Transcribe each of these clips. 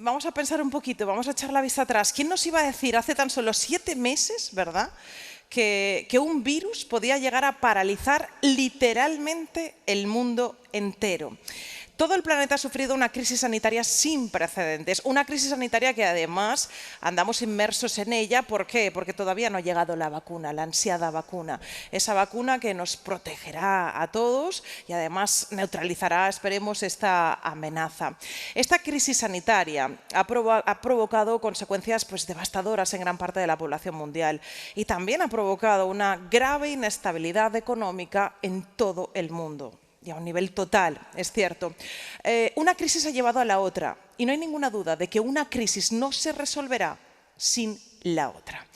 vamos a pensar un poquito, vamos a echar la vista atrás. ¿Quién nos iba a decir hace tan solo 7 meses, verdad, que un virus podía llegar a paralizar literalmente el mundo entero? Todo el planeta ha sufrido una crisis sanitaria sin precedentes, una crisis sanitaria que además andamos inmersos en ella. ¿Por qué? Porque todavía no ha llegado la vacuna, la ansiada vacuna. Esa vacuna que nos protegerá a todos y además neutralizará, esperemos, esta amenaza. Esta crisis sanitaria ha provocado consecuencias devastadoras en gran parte de la población mundial y también ha provocado una grave inestabilidad económica en todo el mundo. Y a un nivel total, es cierto. Una crisis ha llevado a la otra y no hay ninguna duda de que una crisis no se resolverá sin la otra.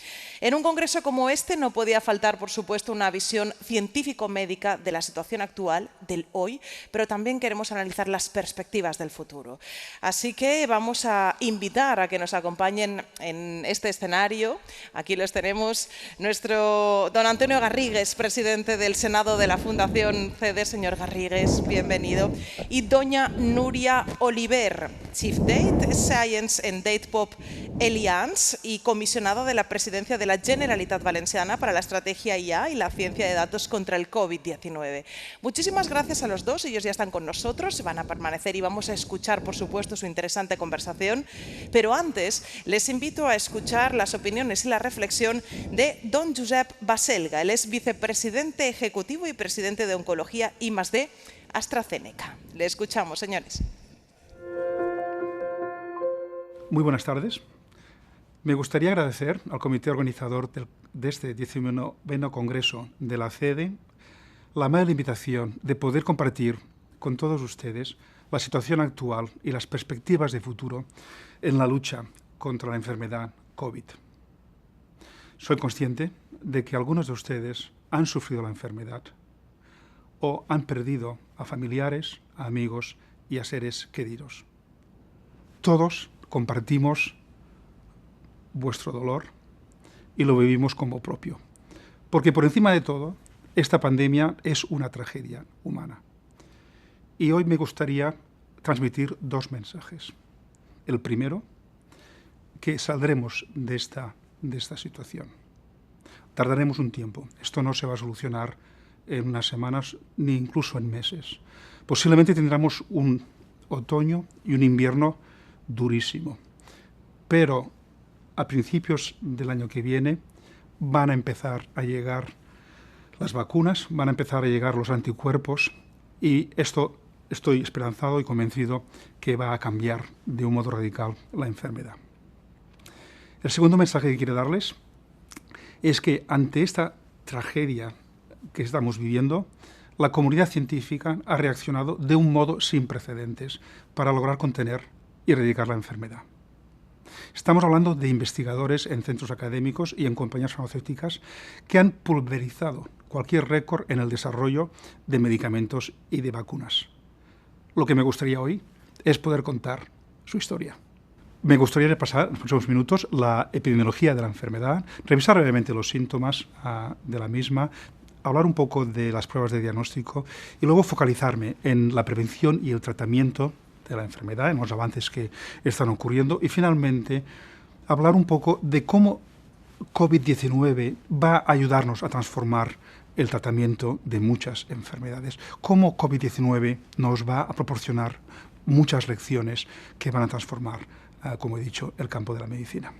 En un congreso como este no podía faltar, por supuesto, una visión científico-médica de la situación actual, del hoy, pero también queremos analizar las perspectivas del futuro. Así que vamos a invitar a que nos acompañen en este escenario. Aquí los tenemos, nuestro don Antonio Garrigues, presidente del Senado de la Fundación CEDER. Señor Garrigues, bienvenido. Y doña Núria Oliver, Chief Data Science and Data Pop Alliance y comisionada de la presidencia de la Generalitat Valenciana para la estrategia IA y la ciencia de datos contra el COVID-19. Muchísimas gracias a los dos, ellos ya están con nosotros, van a permanecer y vamos a escuchar, por supuesto, su interesante conversación. Pero antes, les invito a escuchar las opiniones y la reflexión de don Josep Baselga. Él es vicepresidente ejecutivo y presidente de Oncología I+D AstraZeneca. Le escuchamos, señores. Muy buenas tardes. Me gustaría agradecer al comité organizador de este 19º Congreso de la CEDE la amable invitación de poder compartir con todos ustedes la situación actual y las perspectivas de futuro en la lucha contra la enfermedad COVID. Soy consciente de que algunos de ustedes han sufrido la enfermedad o han perdido a familiares, a amigos y a seres queridos. Todos compartimos vuestro dolor y lo vivimos como propio. Porque por encima de todo, esta pandemia es una tragedia humana. Y hoy me gustaría transmitir 2 mensajes. El primero, que saldremos de esta situación. Tardaremos un tiempo. Esto no se va a solucionar en unas semanas ni incluso en meses. Posiblemente tendremos un otoño y un invierno durísimo. Pero a principios del año que viene van a empezar a llegar las vacunas, van a empezar a llegar los anticuerpos y esto estoy esperanzado y convencido que va a cambiar de un modo radical la enfermedad. El segundo mensaje que quiero darles es que ante esta tragedia que estamos viviendo, la comunidad científica ha reaccionado de un modo sin precedentes para lograr contener y erradicar la enfermedad. Estamos hablando de investigadores en centros académicos y en compañías farmacéuticas que han pulverizado cualquier récord en el desarrollo de medicamentos y de vacunas. Lo que me gustaría hoy es poder contar su historia. Me gustaría repasar en los próximos minutos la epidemiología de la enfermedad, revisar brevemente los síntomas de la misma, hablar un poco de las pruebas de diagnóstico y luego focalizarme en la prevención y el tratamiento de la enfermedad, en los avances que están ocurriendo y finalmente hablar un poco de cómo COVID-19 va a ayudarnos a transformar el tratamiento de muchas enfermedades, cómo COVID-19 nos va a proporcionar muchas lecciones que van a transformar, como he dicho, el campo de la medicina.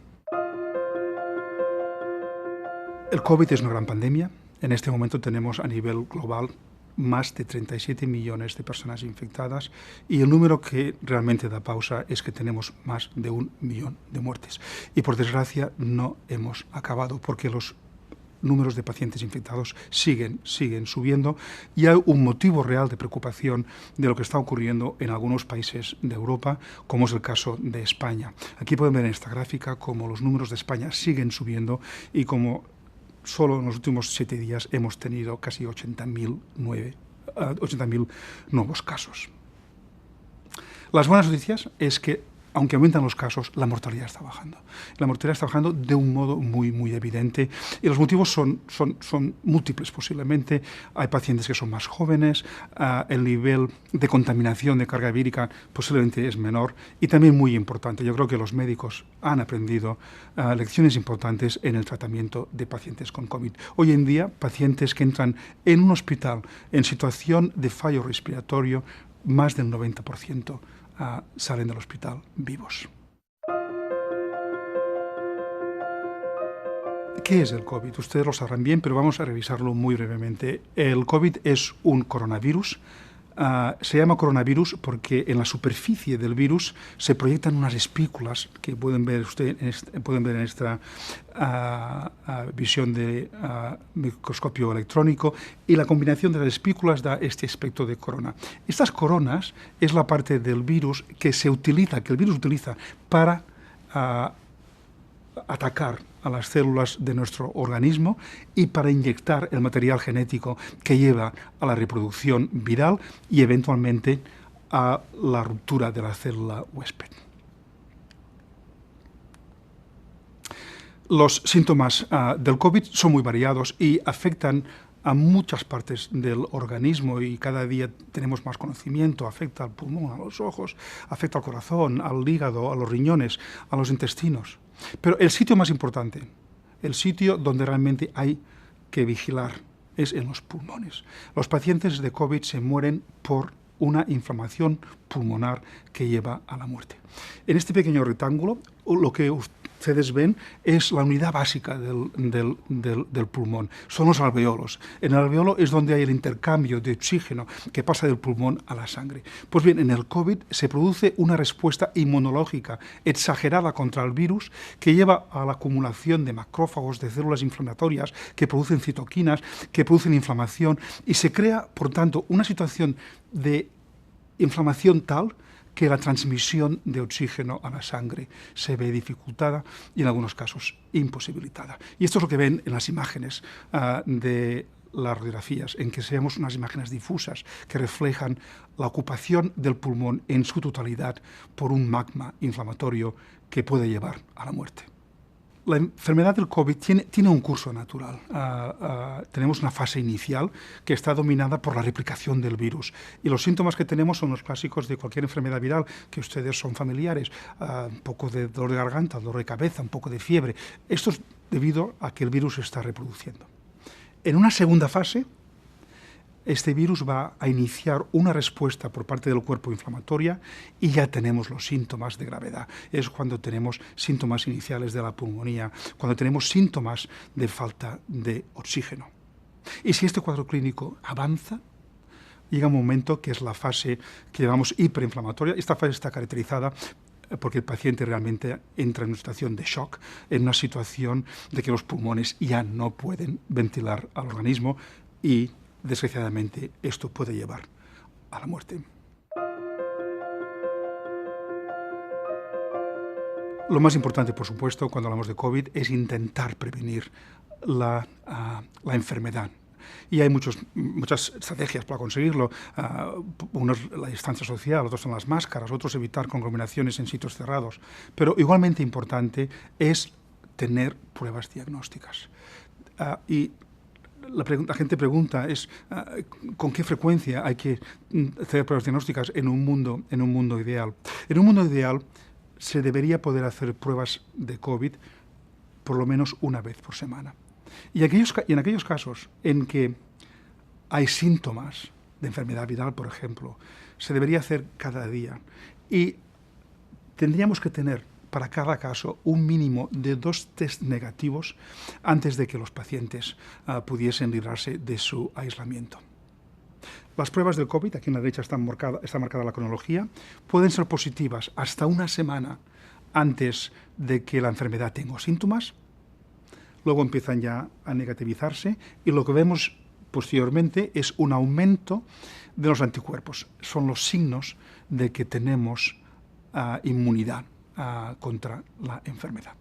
El COVID es una gran pandemia. En este momento tenemos a nivel global más de 37 millones de personas infectadas y el número que realmente da pausa es que tenemos más de 1 millón de muertes. Y por desgracia no hemos acabado porque los números de pacientes infectados siguen subiendo y hay un motivo real de preocupación de lo que está ocurriendo en algunos países de Europa, como es el caso de España. Aquí pueden ver en esta gráfica cómo los números de España siguen subiendo y como solo en los últimos 7 días hemos tenido casi 80.000 nuevos casos. Las buenas noticias es que, aunque aumentan los casos, la mortalidad está bajando. La mortalidad está bajando de un modo muy, muy evidente. Y los motivos son múltiples, posiblemente. Hay pacientes que son más jóvenes, el nivel de contaminación de carga vírica posiblemente es menor. Y también muy importante, yo creo que los médicos han aprendido lecciones importantes en el tratamiento de pacientes con COVID. Hoy en día, pacientes que entran en un hospital en situación de fallo respiratorio, más del 90% salen del hospital vivos. ¿Qué es el COVID? Ustedes lo sabrán bien, pero vamos a revisarlo muy brevemente. El COVID es un coronavirus. Se llama coronavirus porque en la superficie del virus se proyectan unas espículas que pueden ver en esta visión de microscopio electrónico, y la combinación de las espículas da este aspecto de corona. Estas coronas es la parte del virus que el virus utiliza para atacar a las células de nuestro organismo y para inyectar el material genético que lleva a la reproducción viral y eventualmente a la ruptura de la célula huésped. Los síntomas del COVID son muy variados y afectan a muchas partes del organismo, y cada día tenemos más conocimiento. Afecta al pulmón, a los ojos, afecta al corazón, al hígado, a los riñones, a los intestinos. Pero el sitio más importante, el sitio donde realmente hay que vigilar, es en los pulmones. Los pacientes de COVID se mueren por una inflamación pulmonar que lleva a la muerte. En este pequeño rectángulo, lo que ustedes ven es la unidad básica del pulmón, son los alveolos. En el alveolo es donde hay el intercambio de oxígeno que pasa del pulmón a la sangre. Pues bien, en el COVID se produce una respuesta inmunológica exagerada contra el virus que lleva a la acumulación de macrófagos, de células inflamatorias que producen citoquinas, que producen inflamación, y se crea, por tanto, una situación de inflamación tal que la transmisión de oxígeno a la sangre se ve dificultada y en algunos casos imposibilitada. Y esto es lo que ven en las imágenes de las radiografías, en que vemos unas imágenes difusas que reflejan la ocupación del pulmón en su totalidad por un magma inflamatorio que puede llevar a la muerte. La enfermedad del COVID tiene un curso natural. Tenemos una fase inicial que está dominada por la replicación del virus. Y los síntomas que tenemos son los clásicos de cualquier enfermedad viral que ustedes son familiares. Un poco de dolor de garganta, dolor de cabeza, un poco de fiebre. Esto es debido a que el virus se está reproduciendo. En una segunda fase, este virus va a iniciar una respuesta por parte del cuerpo inflamatoria y ya tenemos los síntomas de gravedad. Es cuando tenemos síntomas iniciales de la pulmonía, cuando tenemos síntomas de falta de oxígeno. Y si este cuadro clínico avanza, llega un momento que es la fase que llamamos hiperinflamatoria. Esta fase está caracterizada porque el paciente realmente entra en una situación de shock, en una situación de que los pulmones ya no pueden ventilar al organismo y desgraciadamente, esto puede llevar a la muerte. Lo más importante, por supuesto, cuando hablamos de COVID, es intentar prevenir la enfermedad. Y hay muchas estrategias para conseguirlo. Unos la distancia social, otros son las máscaras, otros evitar conglomeraciones en sitios cerrados. Pero igualmente importante es tener pruebas diagnósticas. Y la gente pregunta ¿con qué frecuencia hay que hacer pruebas diagnósticas en un mundo ideal? En un mundo ideal se debería poder hacer pruebas de COVID por lo menos una vez por semana. Y en aquellos casos en que hay síntomas de enfermedad viral, por ejemplo, se debería hacer cada día. Y tendríamos que tener para cada caso un mínimo de 2 test negativos antes de que los pacientes pudiesen librarse de su aislamiento. Las pruebas del COVID, aquí en la derecha está marcada la cronología, pueden ser positivas hasta una semana antes de que la enfermedad tenga síntomas, luego empiezan ya a negativizarse y lo que vemos posteriormente es un aumento de los anticuerpos. Son los signos de que tenemos inmunidad contra la enfermedad.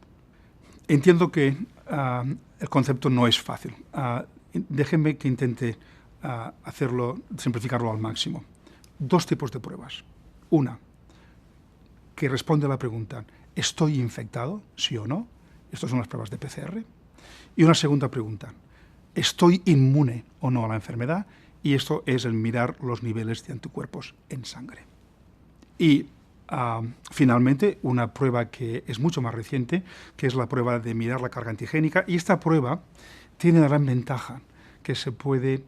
Entiendo que el concepto no es fácil. Déjenme que intente simplificarlo al máximo. 2 tipos de pruebas. Una, que responde a la pregunta, ¿estoy infectado? ¿Sí o no? Estas son las pruebas de PCR. Y una segunda pregunta, ¿estoy inmune o no a la enfermedad? Y esto es el mirar los niveles de anticuerpos en sangre. Y finalmente, una prueba que es mucho más reciente, que es la prueba de mirar la carga antigénica. Y esta prueba tiene la gran ventaja que se puede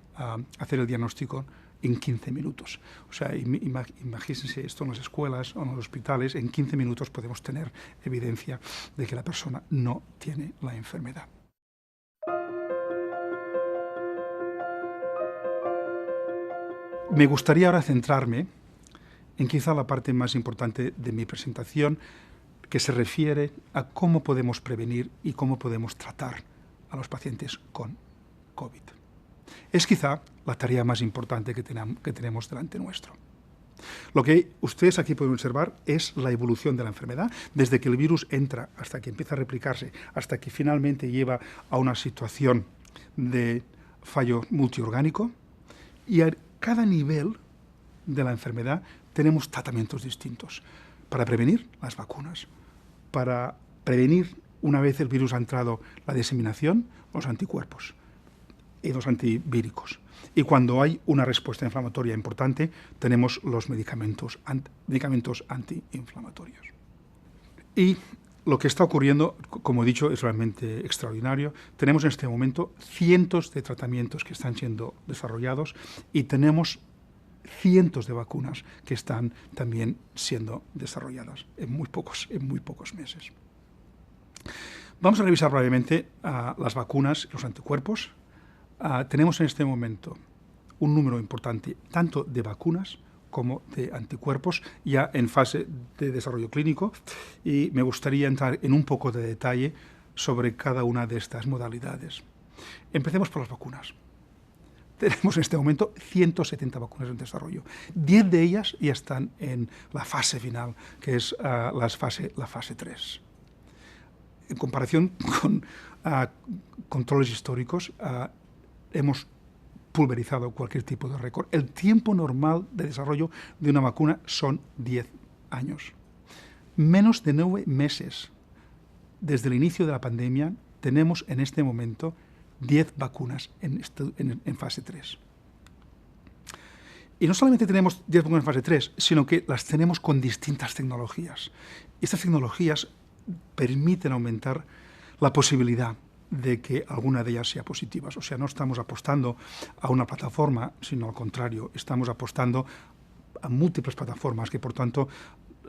hacer el diagnóstico en 15 minutos. O sea, imagínense esto en las escuelas o en los hospitales, en 15 minutos podemos tener evidencia de que la persona no tiene la enfermedad. Me gustaría ahora centrarme en quizá la parte más importante de mi presentación, que se refiere a cómo podemos prevenir y cómo podemos tratar a los pacientes con COVID. Es quizá la tarea más importante que tenemos delante nuestro. Lo que ustedes aquí pueden observar es la evolución de la enfermedad, desde que el virus entra hasta que empieza a replicarse, hasta que finalmente lleva a una situación de fallo multiorgánico, y a cada nivel de la enfermedad tenemos tratamientos distintos. Para prevenir, las vacunas. Para prevenir, una vez el virus ha entrado, la diseminación, los anticuerpos y los antivíricos. Y cuando hay una respuesta inflamatoria importante, tenemos los medicamentos antiinflamatorios. Y lo que está ocurriendo, como he dicho, es realmente extraordinario. Tenemos en este momento cientos de tratamientos que están siendo desarrollados y tenemos cientos de vacunas que están también siendo desarrolladas en muy pocos meses. Vamos a revisar brevemente las vacunas y los anticuerpos. Tenemos en este momento un número importante tanto de vacunas como de anticuerpos ya en fase de desarrollo clínico, y me gustaría entrar en un poco de detalle sobre cada una de estas modalidades. Empecemos por las vacunas. Tenemos en este momento 170 vacunas en desarrollo. 10 de ellas ya están en la fase final, que es la fase 3. En comparación con controles históricos, hemos pulverizado cualquier tipo de récord. El tiempo normal de desarrollo de una vacuna son 10 años. Menos de 9 meses desde el inicio de la pandemia tenemos en este momento 10 vacunas en fase 3. Y no solamente tenemos 10 vacunas en fase 3, sino que las tenemos con distintas tecnologías. Estas tecnologías permiten aumentar la posibilidad de que alguna de ellas sea positiva. O sea, no estamos apostando a una plataforma, sino al contrario, estamos apostando a múltiples plataformas que, por tanto,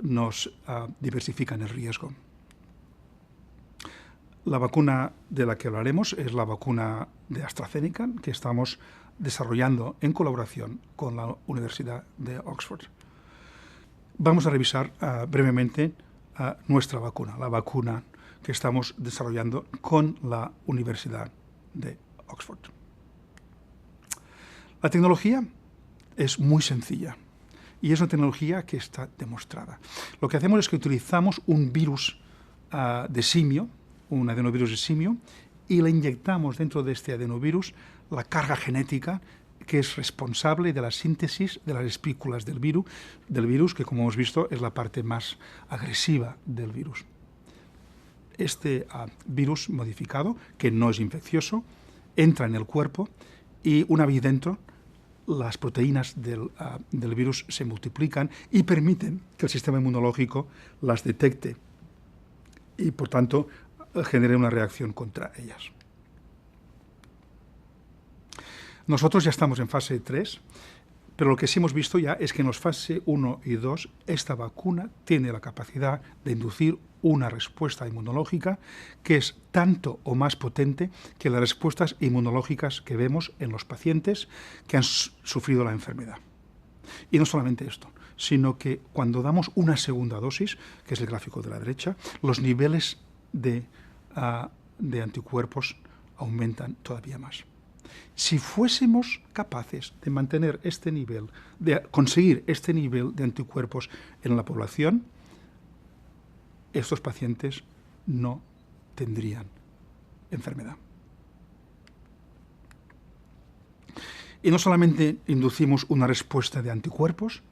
nos diversifican el riesgo. La vacuna de la que hablaremos es la vacuna de AstraZeneca, que estamos desarrollando en colaboración con la Universidad de Oxford. Vamos a revisar brevemente nuestra vacuna, la vacuna que estamos desarrollando con la Universidad de Oxford. La tecnología es muy sencilla y es una tecnología que está demostrada. Lo que hacemos es que utilizamos un virus de simio, un adenovirus de simio, y le inyectamos dentro de este adenovirus la carga genética que es responsable de la síntesis de las espículas del virus, que, como hemos visto, es la parte más agresiva del virus. Este virus modificado, que no es infeccioso, entra en el cuerpo y, una vez dentro, las proteínas del virus se multiplican y permiten que el sistema inmunológico las detecte y, por tanto, genere una reacción contra ellas. Nosotros ya estamos en fase 3, pero lo que sí hemos visto ya es que en los fase 1 y 2 esta vacuna tiene la capacidad de inducir una respuesta inmunológica que es tanto o más potente que las respuestas inmunológicas que vemos en los pacientes que han sufrido la enfermedad. Y no solamente esto, sino que cuando damos una segunda dosis, que es el gráfico de la derecha, los niveles de anticuerpos aumentan todavía más. Si fuésemos capaces de mantener este nivel, de conseguir este nivel de anticuerpos en la población, estos pacientes no tendrían enfermedad. Y no solamente inducimos una respuesta de anticuerpos,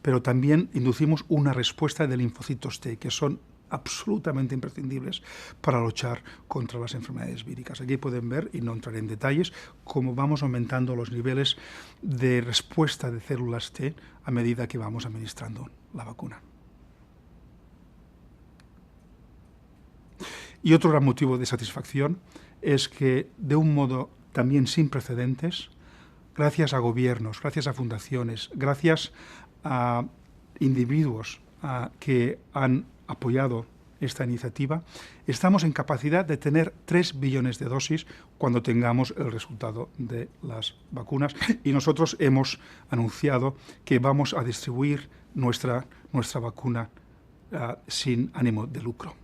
pero también inducimos una respuesta de linfocitos T, que son absolutamente imprescindibles para luchar contra las enfermedades víricas. Aquí pueden ver, y no entraré en detalles, cómo vamos aumentando los niveles de respuesta de células T a medida que vamos administrando la vacuna. Y otro gran motivo de satisfacción es que, de un modo también sin precedentes, gracias a gobiernos, gracias a fundaciones, gracias a individuos que han apoyado esta iniciativa, estamos en capacidad de tener 3 billones de dosis cuando tengamos el resultado de las vacunas, y nosotros hemos anunciado que vamos a distribuir nuestra vacuna sin ánimo de lucro.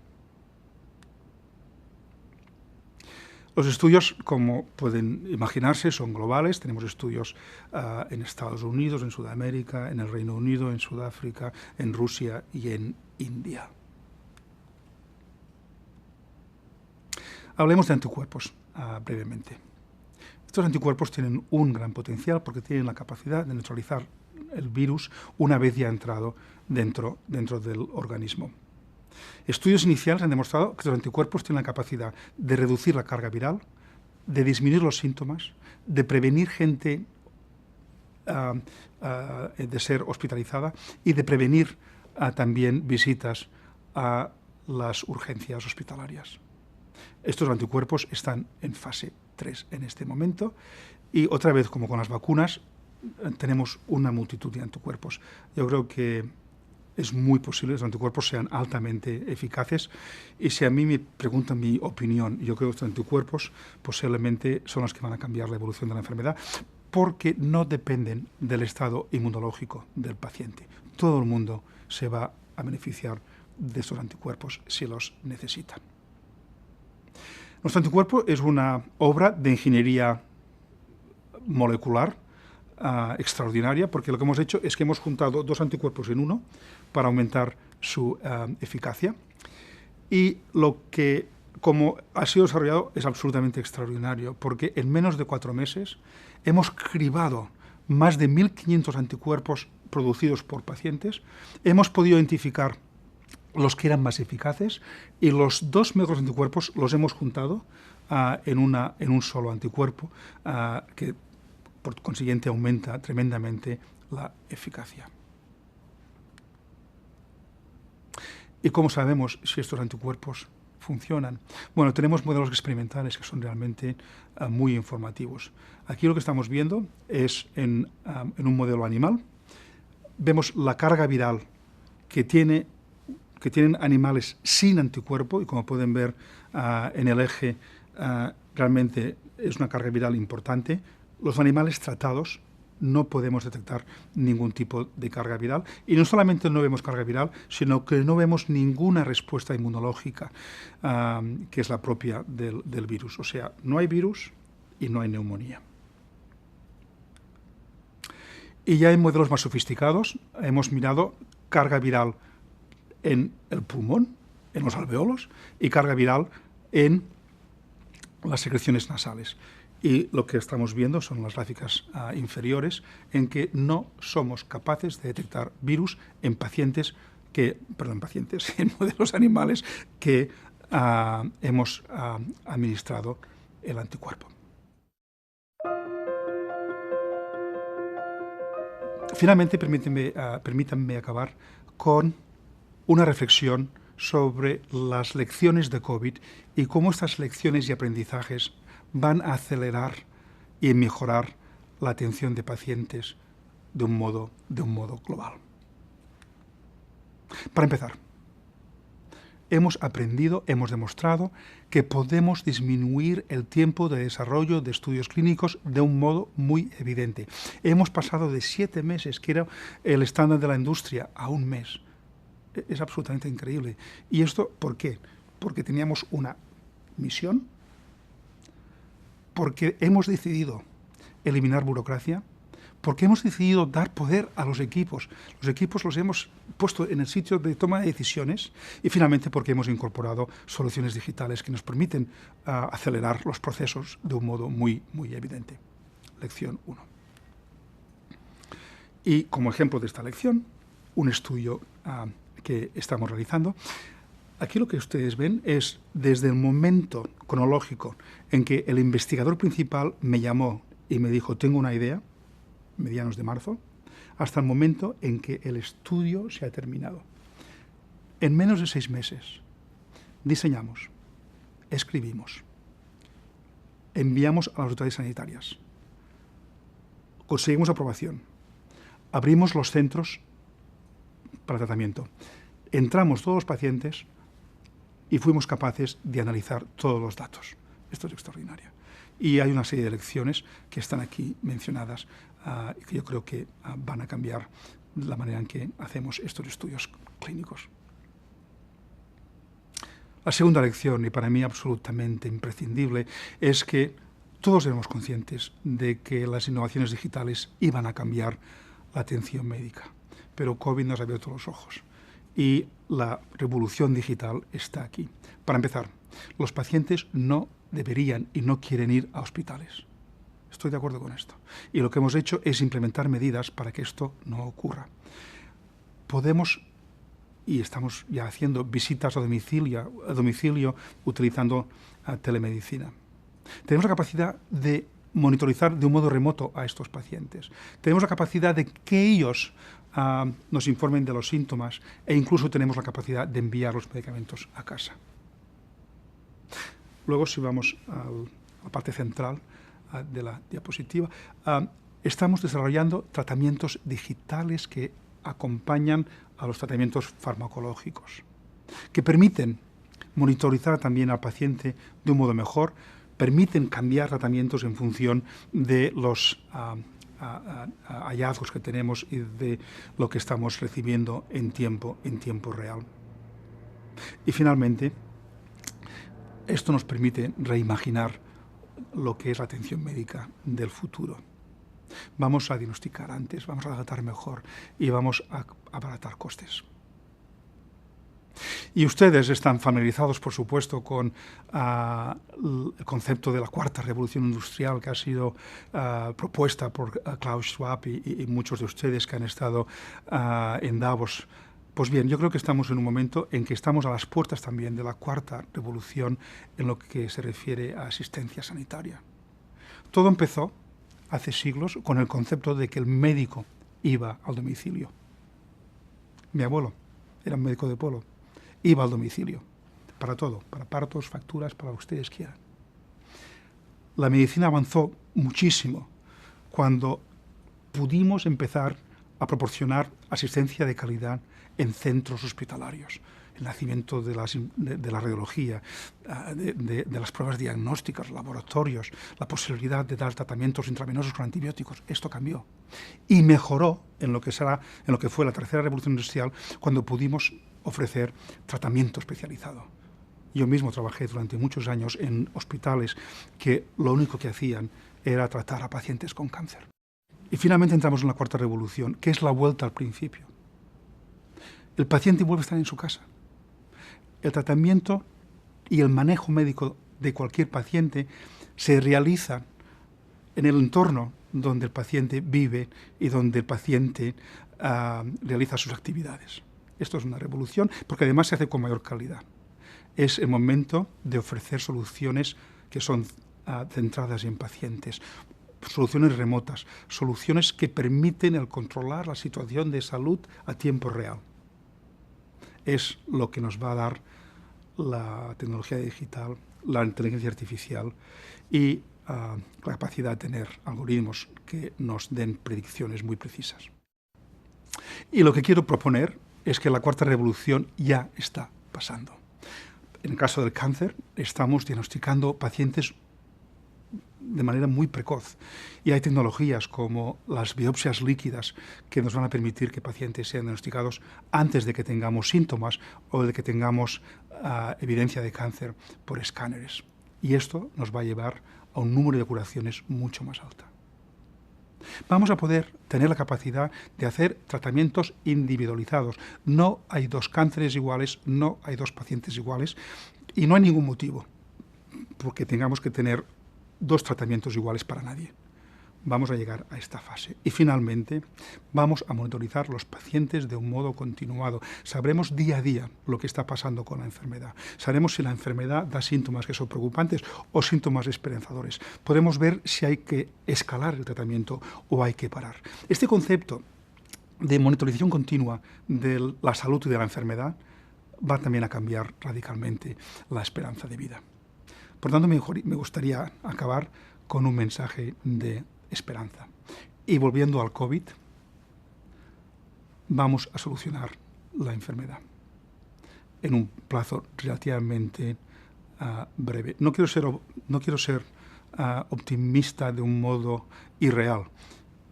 Los estudios, como pueden imaginarse, son globales. Tenemos estudios en Estados Unidos, en Sudamérica, en el Reino Unido, en Sudáfrica, en Rusia y en India. Hablemos de anticuerpos brevemente. Estos anticuerpos tienen un gran potencial porque tienen la capacidad de neutralizar el virus una vez ya entrado dentro del organismo. Estudios iniciales han demostrado que los anticuerpos tienen la capacidad de reducir la carga viral, de disminuir los síntomas, de prevenir gente de ser hospitalizada y de prevenir también visitas a las urgencias hospitalarias. Estos anticuerpos están en fase 3 en este momento y, otra vez, como con las vacunas, tenemos una multitud de anticuerpos. Yo creo que es muy posible que los anticuerpos sean altamente eficaces, y si a mí me preguntan mi opinión, yo creo que estos anticuerpos posiblemente son los que van a cambiar la evolución de la enfermedad, porque no dependen del estado inmunológico del paciente. Todo el mundo se va a beneficiar de estos anticuerpos si los necesitan. Nuestro anticuerpo es una obra de ingeniería molecular extraordinaria, porque lo que hemos hecho es que hemos juntado 2 anticuerpos en uno para aumentar su eficacia, y lo que, como ha sido desarrollado, es absolutamente extraordinario, porque en menos de 4 meses hemos cribado más de 1.500 anticuerpos producidos por pacientes, hemos podido identificar los que eran más eficaces, y los 2 mejores anticuerpos los hemos juntado en un solo anticuerpo, que por consiguiente aumenta tremendamente la eficacia. ¿Y cómo sabemos si estos anticuerpos funcionan? Bueno, tenemos modelos experimentales que son realmente muy informativos. Aquí lo que estamos viendo es en un modelo animal. Vemos la carga viral que tienen animales sin anticuerpo, y como pueden ver en el eje, realmente es una carga viral importante. Los animales tratados no podemos detectar ningún tipo de carga viral, y no solamente no vemos carga viral, sino que no vemos ninguna respuesta inmunológica que es la propia del virus. O sea, no hay virus y no hay neumonía. Y ya en modelos más sofisticados hemos mirado carga viral en el pulmón, en los alveolos, y carga viral en las secreciones nasales. Y lo que estamos viendo son las gráficas inferiores, en que no somos capaces de detectar virus en en modelos animales que hemos administrado el anticuerpo. Finalmente, permítanme acabar con una reflexión sobre las lecciones de COVID y cómo estas lecciones y aprendizajes van a acelerar y mejorar la atención de pacientes de un modo global. Para empezar, hemos aprendido, hemos demostrado que podemos disminuir el tiempo de desarrollo de estudios clínicos de un modo muy evidente. Hemos pasado de 7 meses, que era el estándar de la industria, a 1 mes. Es absolutamente increíble. ¿Y esto por qué? Porque teníamos una misión, porque hemos decidido eliminar burocracia, porque hemos decidido dar poder a los equipos. Los equipos los hemos puesto en el sitio de toma de decisiones, y finalmente porque hemos incorporado soluciones digitales que nos permiten acelerar los procesos de un modo muy, muy evidente. Lección 1. Y como ejemplo de esta lección, un estudio que estamos realizando. Aquí lo que ustedes ven es desde el momento cronológico en que el investigador principal me llamó y me dijo, tengo una idea, medianos de marzo, hasta el momento en que el estudio se ha terminado. En menos de 6 meses diseñamos, escribimos, enviamos a las autoridades sanitarias, conseguimos aprobación, abrimos los centros para tratamiento, entramos todos los pacientes y fuimos capaces de analizar todos los datos. Esto es extraordinario. Y hay una serie de lecciones que están aquí mencionadas que yo creo que van a cambiar la manera en que hacemos estos estudios clínicos. La segunda lección, y para mí absolutamente imprescindible, es que todos éramos conscientes de que las innovaciones digitales iban a cambiar la atención médica, pero COVID nos ha abierto los ojos y la revolución digital está aquí. Para empezar, los pacientes no deberían y no quieren ir a hospitales. Estoy de acuerdo con esto. Y lo que hemos hecho es implementar medidas para que esto no ocurra. Podemos, y estamos ya haciendo visitas a domicilio utilizando telemedicina. Tenemos la capacidad de monitorizar de un modo remoto a estos pacientes. Tenemos la capacidad de que ellos nos informen de los síntomas e incluso tenemos la capacidad de enviar los medicamentos a casa. Luego, si vamos a la parte central de la diapositiva, estamos desarrollando tratamientos digitales que acompañan a los tratamientos farmacológicos, que permiten monitorizar también al paciente de un modo mejor, permiten cambiar tratamientos en función de los hallazgos que tenemos y de lo que estamos recibiendo en tiempo real. Y finalmente, esto nos permite reimaginar lo que es la atención médica del futuro. Vamos a diagnosticar antes, vamos a tratar mejor y vamos a abaratar costes. Y ustedes están familiarizados, por supuesto, con el concepto de la cuarta revolución industrial que ha sido propuesta por Klaus Schwab y muchos de ustedes que han estado en Davos. Pues bien, yo creo que estamos en un momento en que estamos a las puertas también de la cuarta revolución en lo que se refiere a asistencia sanitaria. Todo empezó hace siglos con el concepto de que el médico iba al domicilio. Mi abuelo era un médico de pueblo. Iba al domicilio, para todo, para partos, facturas, para lo que ustedes quieran. La medicina avanzó muchísimo cuando pudimos empezar a proporcionar asistencia de calidad en centros hospitalarios, el nacimiento de la radiología, de las pruebas diagnósticas, laboratorios, la posibilidad de dar tratamientos intravenosos con antibióticos. Esto cambió y mejoró en lo que fue la tercera revolución industrial, cuando pudimos ofrecer tratamiento especializado. Yo mismo trabajé durante muchos años en hospitales que lo único que hacían era tratar a pacientes con cáncer. Y finalmente entramos en la cuarta revolución, que es la vuelta al principio. El paciente vuelve a estar en su casa. El tratamiento y el manejo médico de cualquier paciente se realiza en el entorno donde el paciente vive y donde el paciente realiza sus actividades. Esto es una revolución porque además se hace con mayor calidad. Es el momento de ofrecer soluciones que son centradas en pacientes, soluciones remotas, soluciones que permiten el controlar la situación de salud a tiempo real. Es lo que nos va a dar la tecnología digital, la inteligencia artificial y la capacidad de tener algoritmos que nos den predicciones muy precisas. Y lo que quiero proponer es que la cuarta revolución ya está pasando. En el caso del cáncer, estamos diagnosticando pacientes de manera muy precoz. Y hay tecnologías como las biopsias líquidas que nos van a permitir que pacientes sean diagnosticados antes de que tengamos síntomas o de que tengamos evidencia de cáncer por escáneres. Y esto nos va a llevar a un número de curaciones mucho más alta. Vamos a poder tener la capacidad de hacer tratamientos individualizados. No hay dos cánceres iguales, no hay dos pacientes iguales y no hay ningún motivo porque tengamos que tener dos tratamientos iguales para nadie. vamos a llegar a esta fase. Y finalmente, vamos a monitorizar los pacientes de un modo continuado. Sabremos día a día lo que está pasando con la enfermedad. Sabremos si la enfermedad da síntomas que son preocupantes o síntomas esperanzadores. Podemos ver si hay que escalar el tratamiento o hay que parar. Este concepto de monitorización continua de la salud y de la enfermedad va también a cambiar radicalmente la esperanza de vida. Por tanto, me gustaría acabar con un mensaje de esperanza. Y volviendo al COVID, vamos a solucionar la enfermedad en un plazo relativamente breve. No quiero ser optimista de un modo irreal.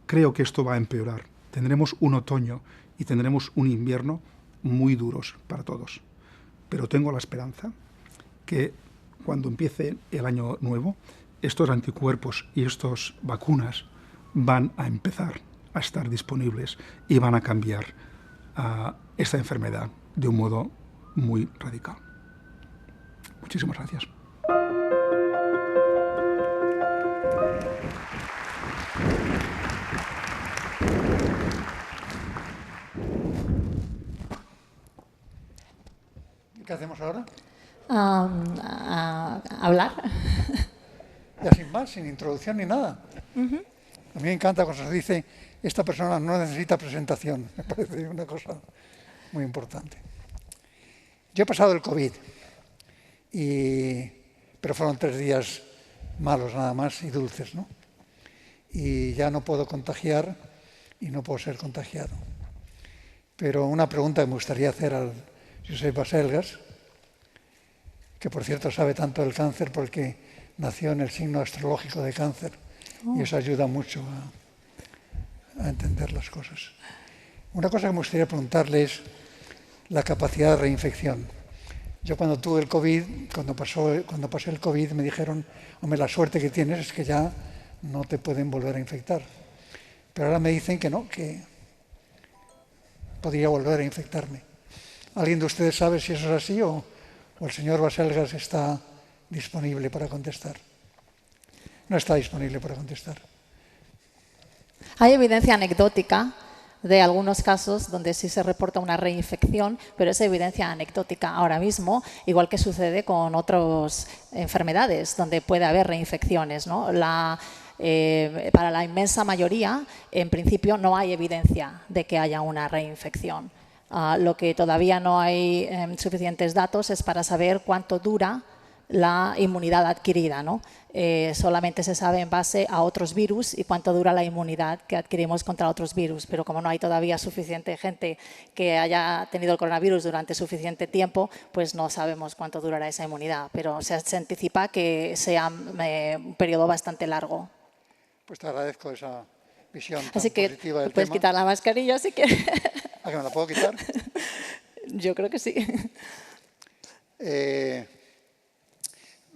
Creo que esto va a empeorar. Tendremos un otoño y tendremos un invierno muy duros para todos. Pero tengo la esperanza que cuando empiece el año nuevo, estos anticuerpos y estas vacunas van a empezar a estar disponibles y van a cambiar esta enfermedad de un modo muy radical. Muchísimas gracias. ¿Qué hacemos ahora? Hablar. Ya sin más, sin introducción ni nada. A mí me encanta cuando se dice, esta persona no necesita presentación. Me parece una cosa muy importante. Yo he pasado el COVID, pero fueron 3 días malos nada más y dulces, ¿no? Y ya no puedo contagiar y no puedo ser contagiado. Pero una pregunta que me gustaría hacer al Josep Baselgas, que por cierto sabe tanto del cáncer porque nació en el signo astrológico de Cáncer y eso ayuda mucho a entender las cosas. Una cosa que me gustaría preguntarle es la capacidad de reinfección. Yo cuando tuve el COVID, cuando pasé el COVID, me dijeron, hombre, la suerte que tienes es que ya no te pueden volver a infectar. Pero ahora me dicen que no, que podría volver a infectarme. ¿Alguien de ustedes sabe si eso es así o el señor Baselgas está disponible para contestar? No está disponible para contestar. Hay evidencia anecdótica de algunos casos donde sí se reporta una reinfección, pero es evidencia anecdótica ahora mismo, igual que sucede con otras enfermedades donde puede haber reinfecciones, ¿no? Para la inmensa mayoría, en principio, no hay evidencia de que haya una reinfección. Lo que todavía no hay suficientes datos es para saber cuánto dura la inmunidad adquirida, ¿no? Solamente se sabe en base a otros virus y cuánto dura la inmunidad que adquirimos contra otros virus, pero como no hay todavía suficiente gente que haya tenido el coronavirus durante suficiente tiempo, pues no sabemos cuánto durará esa inmunidad, pero se anticipa que sea un periodo bastante largo. Pues te agradezco esa visión tan Así que positiva del puedes tema. quitar la mascarilla si quieres. ¿A que me la puedo quitar? Yo creo que sí.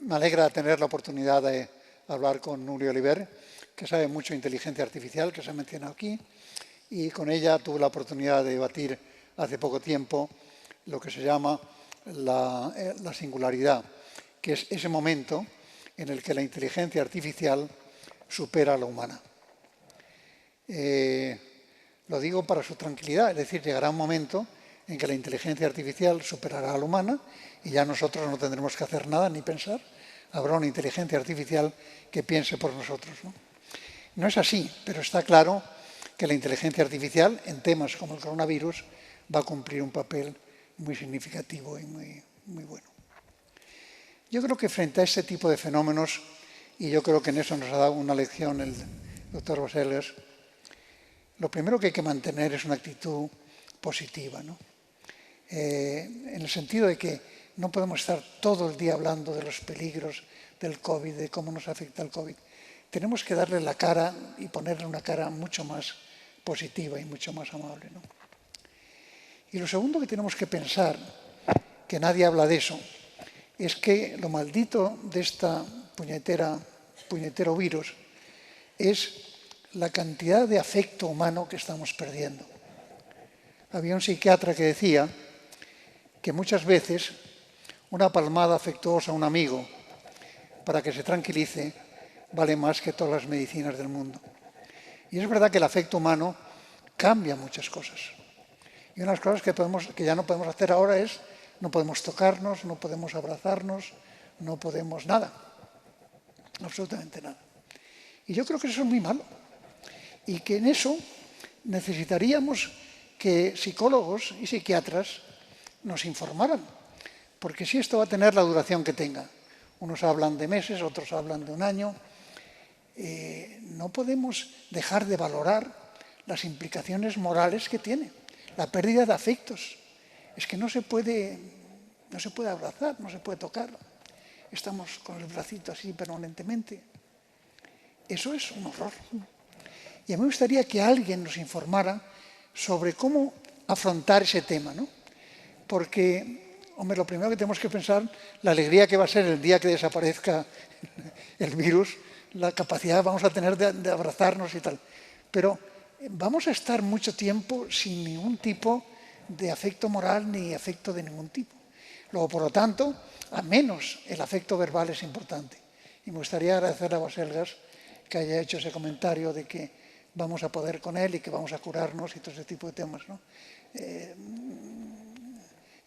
Me alegra tener la oportunidad de hablar con Nuria Oliver, que sabe mucho de inteligencia artificial, que se ha mencionado aquí, y con ella tuve la oportunidad de debatir hace poco tiempo lo que se llama la singularidad, que es ese momento en el que la inteligencia artificial supera a la humana. Lo digo para su tranquilidad, es decir, llegará un momento en que la inteligencia artificial superará a la humana y ya nosotros no tendremos que hacer nada ni pensar. Habrá una inteligencia artificial que piense por nosotros, ¿no? No es así, pero está claro que la inteligencia artificial en temas como el coronavirus va a cumplir un papel muy significativo y muy bueno. Yo creo que frente a este tipo de fenómenos, y yo creo que en eso nos ha dado una lección el doctor Baselgas, lo primero que hay que mantener es una actitud positiva, ¿no? En el sentido de que no podemos estar todo el día hablando de los peligros del COVID, de cómo nos afecta el COVID. Tenemos que darle la cara y ponerle una cara mucho más positiva y mucho más amable, ¿no? Y lo segundo que tenemos que pensar, que nadie habla de eso, es que lo maldito de esta puñetero virus es la cantidad de afecto humano que estamos perdiendo. Había un psiquiatra que decía que muchas veces una palmada afectuosa a un amigo para que se tranquilice vale más que todas las medicinas del mundo. Y es verdad que el afecto humano cambia muchas cosas. Y unas cosas que ya no podemos hacer ahora es, no podemos tocarnos, no podemos abrazarnos, no podemos nada, absolutamente nada. Y yo creo que eso es muy malo. Y que en eso necesitaríamos que psicólogos y psiquiatras nos informaran. Porque si esto va a tener la duración que tenga, unos hablan de meses, otros hablan de un año, no podemos dejar de valorar las implicaciones morales que tiene. La pérdida de afectos. Es que no se puede abrazar, no se puede tocar. Estamos con el bracito así permanentemente. Eso es un horror. Y a mí me gustaría que alguien nos informara sobre cómo afrontar ese tema, ¿no? Porque, hombre, lo primero que tenemos que pensar, la alegría que va a ser el día que desaparezca el virus, la capacidad que vamos a tener de abrazarnos y tal. Pero vamos a estar mucho tiempo sin ningún tipo de afecto moral ni afecto de ningún tipo. Luego, por lo tanto, a menos el afecto verbal es importante. Y me gustaría agradecerle a Baselgas que haya hecho ese comentario de que vamos a poder con él y que vamos a curarnos y todo ese tipo de temas, ¿no?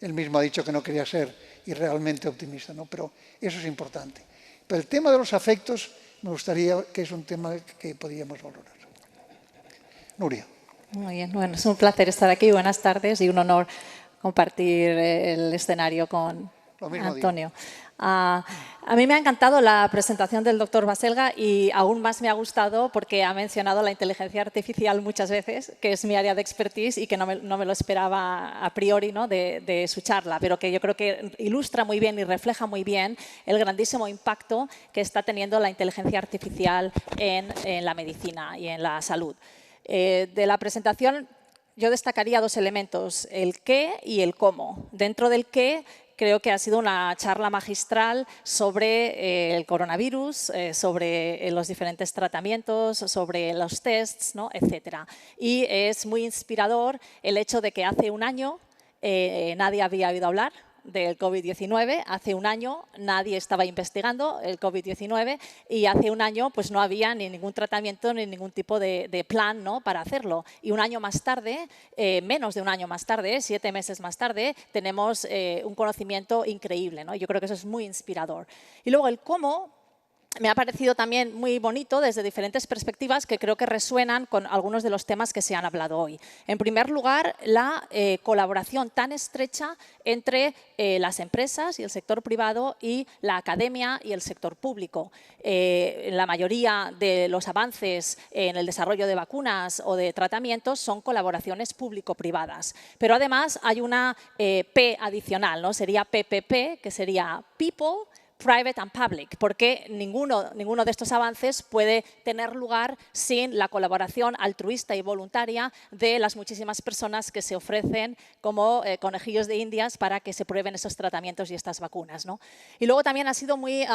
Él mismo ha dicho que no quería ser irrealmente optimista, ¿no? Pero eso es importante. Pero el tema de los afectos me gustaría que es un tema que podríamos valorar. Nuria. Muy bien, bueno, es un placer estar aquí. Buenas tardes y un honor compartir el escenario con Antonio. A mí me ha encantado la presentación del doctor Baselga y aún más me ha gustado porque ha mencionado la inteligencia artificial muchas veces, que es mi área de expertise y que no me lo esperaba a priori, ¿no? de su charla, pero que yo creo que ilustra muy bien y refleja muy bien el grandísimo impacto que está teniendo la inteligencia artificial en la medicina y en la salud. De la presentación yo destacaría dos elementos, el qué y el cómo. Dentro del qué, creo que ha sido una charla magistral sobre el coronavirus, sobre los diferentes tratamientos, sobre los tests, ¿no? Etcétera. Y es muy inspirador el hecho de que hace un año nadie había oído hablar del COVID-19. Hace un año nadie estaba investigando el COVID-19 y hace un año pues no había ni ningún tratamiento ni ningún tipo de plan, ¿no? para hacerlo. Y un año más tarde, menos de un año más tarde, 7 meses más tarde, tenemos un conocimiento increíble, ¿no? Yo creo que eso es muy inspirador. Y luego el cómo me ha parecido también muy bonito desde diferentes perspectivas que creo que resuenan con algunos de los temas que se han hablado hoy. En primer lugar, la colaboración tan estrecha entre las empresas y el sector privado y la academia y el sector público. La mayoría de los avances en el desarrollo de vacunas o de tratamientos son colaboraciones público-privadas. Pero además hay una P adicional, ¿no? Sería PPP, que sería People, Private and Public, porque ninguno de estos avances puede tener lugar sin la colaboración altruista y voluntaria de las muchísimas personas que se ofrecen como conejillos de indias para que se prueben esos tratamientos y estas vacunas, ¿no? Y luego también ha sido muy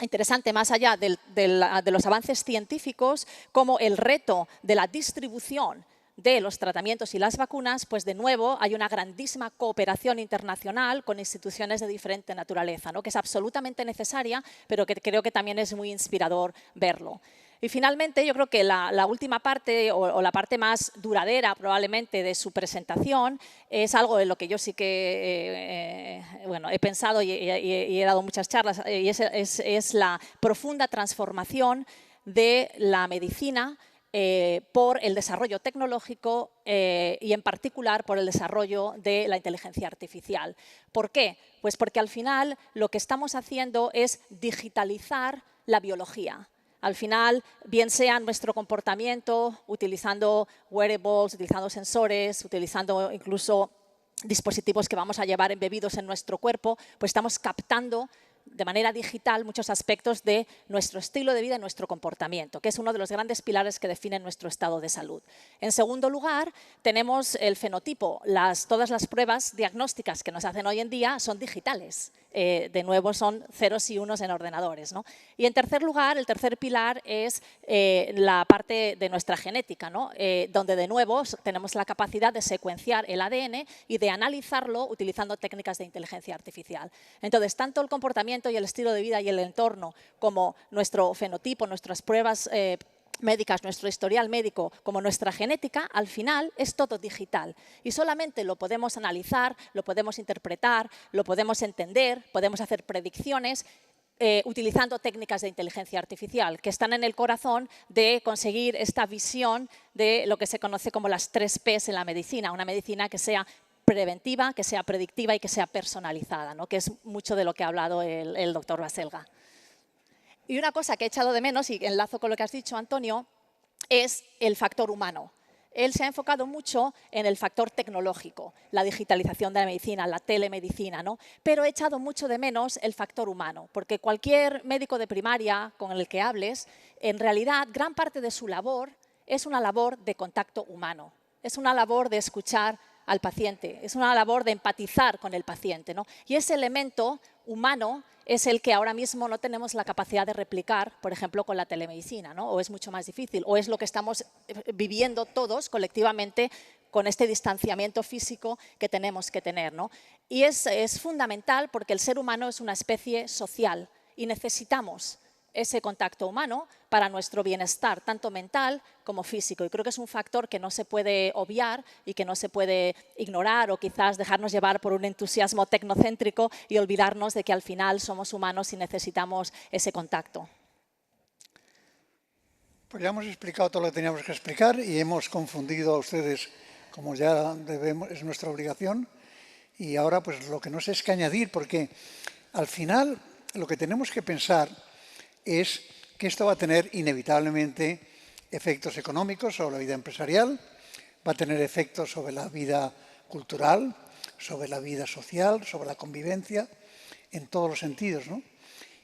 interesante, más allá de los avances científicos, como el reto de la distribución de los tratamientos y las vacunas, pues de nuevo hay una grandísima cooperación internacional con instituciones de diferente naturaleza, ¿no? que es absolutamente necesaria, pero que creo que también es muy inspirador verlo. Y finalmente, yo creo que la última parte o la parte más duradera probablemente de su presentación es algo en lo que yo sí que bueno, he pensado y he dado muchas charlas, y es la profunda transformación de la medicina por el desarrollo tecnológico y en particular por el desarrollo de la inteligencia artificial. ¿Por qué? Pues porque al final lo que estamos haciendo es digitalizar la biología. Al final, bien sea nuestro comportamiento, utilizando wearables, utilizando sensores, utilizando incluso dispositivos que vamos a llevar embebidos en nuestro cuerpo, pues estamos captando de manera digital muchos aspectos de nuestro estilo de vida y nuestro comportamiento, que es uno de los grandes pilares que definen nuestro estado de salud. En segundo lugar, tenemos el fenotipo. Todas las pruebas diagnósticas que nos hacen hoy en día son digitales. De nuevo, son ceros y unos en ordenadores, ¿no? Y en tercer lugar, el tercer pilar es la parte de nuestra genética, ¿no? Donde de nuevo tenemos la capacidad de secuenciar el ADN y de analizarlo utilizando técnicas de inteligencia artificial. Entonces, tanto el comportamiento y el estilo de vida y el entorno como nuestro fenotipo, nuestras pruebas médicas, nuestro historial médico, como nuestra genética, al final es todo digital. Y solamente lo podemos analizar, lo podemos interpretar, lo podemos entender, podemos hacer predicciones utilizando técnicas de inteligencia artificial que están en el corazón de conseguir esta visión de lo que se conoce como las 3 Ps en la medicina, una medicina que sea preventiva, que sea predictiva y que sea personalizada, ¿no? Que es mucho de lo que ha hablado el doctor Baselga. Y una cosa que he echado de menos, y enlazo con lo que has dicho, Antonio, es el factor humano. Él se ha enfocado mucho en el factor tecnológico, la digitalización de la medicina, la telemedicina, ¿no? Pero he echado mucho de menos el factor humano, porque cualquier médico de primaria con el que hables, en realidad, gran parte de su labor es una labor de contacto humano, es una labor de escuchar al paciente, es una labor de empatizar con el paciente, ¿no? Y ese elemento humano es el que ahora mismo no tenemos la capacidad de replicar, por ejemplo, con la telemedicina, ¿no? O es mucho más difícil, o es lo que estamos viviendo todos colectivamente con este distanciamiento físico que tenemos que tener, ¿no? Y es fundamental porque el ser humano es una especie social y necesitamos ese contacto humano para nuestro bienestar, tanto mental como físico. Y creo que es un factor que no se puede obviar y que no se puede ignorar o quizás dejarnos llevar por un entusiasmo tecnocéntrico y olvidarnos de que al final somos humanos y necesitamos ese contacto. Pues ya hemos explicado todo lo que teníamos que explicar y hemos confundido a ustedes, como ya es nuestra obligación. Y ahora pues lo que no sé es qué añadir, porque al final lo que tenemos que pensar es que esto va a tener inevitablemente efectos económicos sobre la vida empresarial, va a tener efectos sobre la vida cultural, sobre la vida social, sobre la convivencia, en todos los sentidos, ¿no?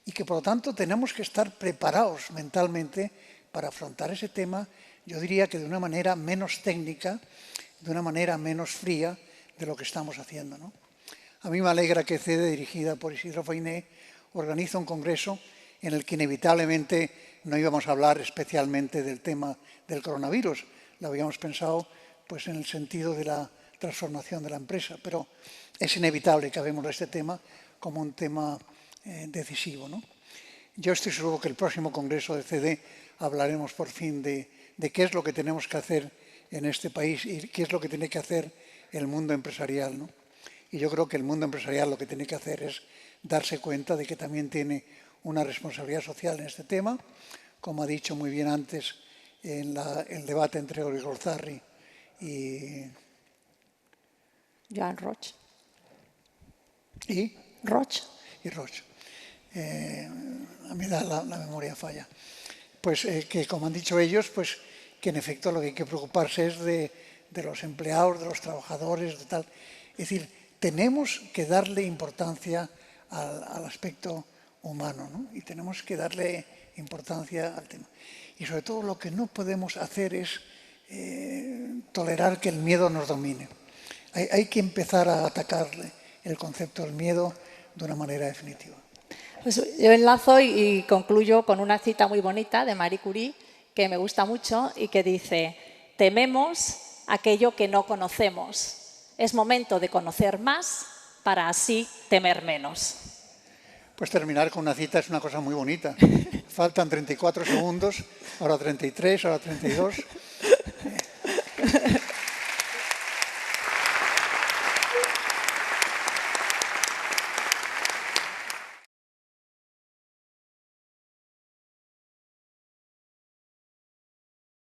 Y que por lo tanto tenemos que estar preparados mentalmente para afrontar ese tema, yo diría que de una manera menos técnica, de una manera menos fría de lo que estamos haciendo, ¿no? A mí me alegra que CEDE, dirigida por Isidro Fainé, organiza un congreso en el que inevitablemente no íbamos a hablar especialmente del tema del coronavirus. Lo habíamos pensado pues, en el sentido de la transformación de la empresa, pero es inevitable que hablemos de este tema como un tema decisivo, ¿no? Yo estoy seguro que el próximo congreso de CEDE hablaremos por fin de qué es lo que tenemos que hacer en este país y qué es lo que tiene que hacer el mundo empresarial, ¿no? Y yo creo que el mundo empresarial lo que tiene que hacer es darse cuenta de que también tiene una responsabilidad social en este tema, como ha dicho muy bien antes en el debate entre Oriol Zarri y Joan Roig. ¿Y? Roig. Y Roig. A mí la memoria falla. Pues que como han dicho ellos, pues que en efecto lo que hay que preocuparse es de los empleados, de los trabajadores, de tal. Es decir, tenemos que darle importancia al aspecto humano, ¿no? Y tenemos que darle importancia al tema. Y sobre todo lo que no podemos hacer es tolerar que el miedo nos domine. Hay que empezar a atacar el concepto del miedo de una manera definitiva. Pues yo enlazo y concluyo con una cita muy bonita de Marie Curie que me gusta mucho y que dice: tememos aquello que no conocemos. Es momento de conocer más para así temer menos. Pues terminar con una cita es una cosa muy bonita. Faltan 34 segundos, ahora 33, ahora 32.